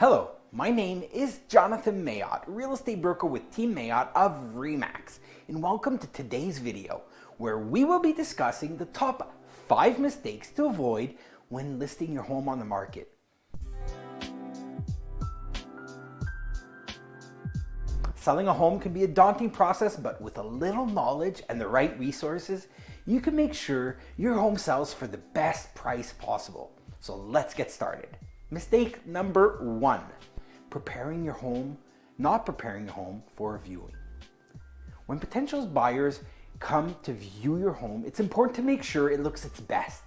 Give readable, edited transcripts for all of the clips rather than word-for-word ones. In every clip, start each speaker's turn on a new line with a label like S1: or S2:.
S1: Hello, my name is Jonathan Mayotte, real estate broker with Team Mayotte of RE/MAX, and welcome to today's video where we will be discussing the top 5 mistakes to avoid when listing your home on the market. Selling a home can be a daunting process, but with a little knowledge and the right resources, you can make sure your home sells for the best price possible. So let's get started. Mistake number 1, not preparing your home for a viewing. When potential buyers come to view your home, it's important to make sure it looks its best.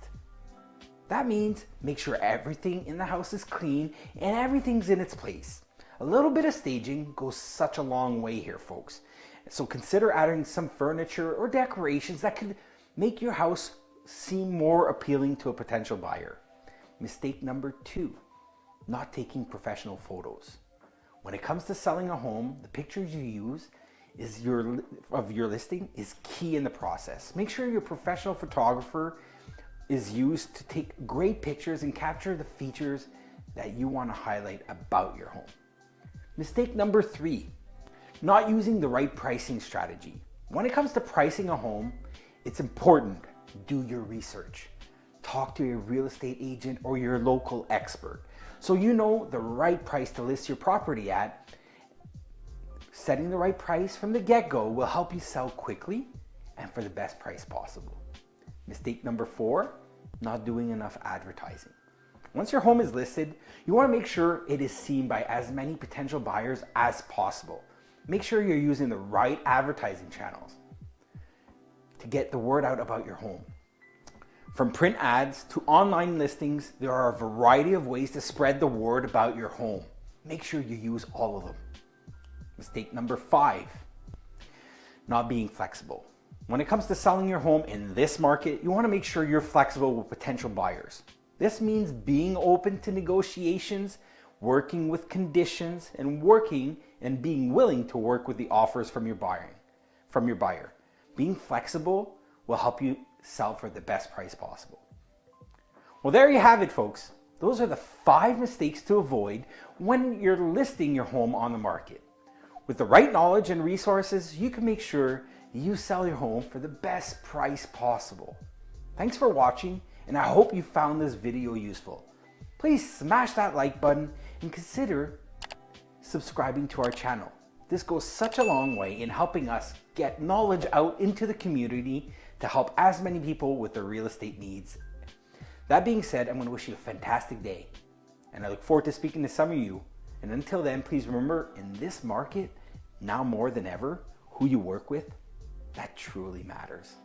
S1: That means make sure everything in the house is clean and everything's in its place. A little bit of staging goes such a long way here, folks. So consider adding some furniture or decorations that could make your house seem more appealing to a potential buyer. Mistake number 2, not taking professional photos. When it comes to selling a home, the pictures you use of your listing is key in the process. Make sure your professional photographer is used to take great pictures and capture the features that you want to highlight about your home. Mistake number 3, not using the right pricing strategy. When it comes to pricing a home, it's important to do your research. Talk to your real estate agent or your local expert so you know the right price to list your property at. Setting the right price from the get-go will help you sell quickly and for the best price possible. Mistake number 4, not doing enough advertising. Once your home is listed, you want to make sure it is seen by as many potential buyers as possible. Make sure you're using the right advertising channels to get the word out about your home. From print ads to online listings, there are a variety of ways to spread the word about your home. Make sure you use all of them. Mistake number 5, not being flexible. When it comes to selling your home in this market, you want to make sure you're flexible with potential buyers. This means being open to negotiations, working with conditions, and being willing to work with the offers from your buyer. Being flexible will help you sell for the best price possible. Well, there you have it, folks. Those are the 5 mistakes to avoid when you're listing your home on the market. With the right knowledge and resources, you can make sure you sell your home for the best price possible. Thanks for watching, and I hope you found this video useful. Please smash that like button and consider subscribing to our channel. This goes such a long way in helping us get knowledge out into the community to help as many people with their real estate needs. That being said, I'm going to wish you a fantastic day, and I look forward to speaking to some of you. And until then, please remember, in this market, now more than ever, who you work with, that truly matters.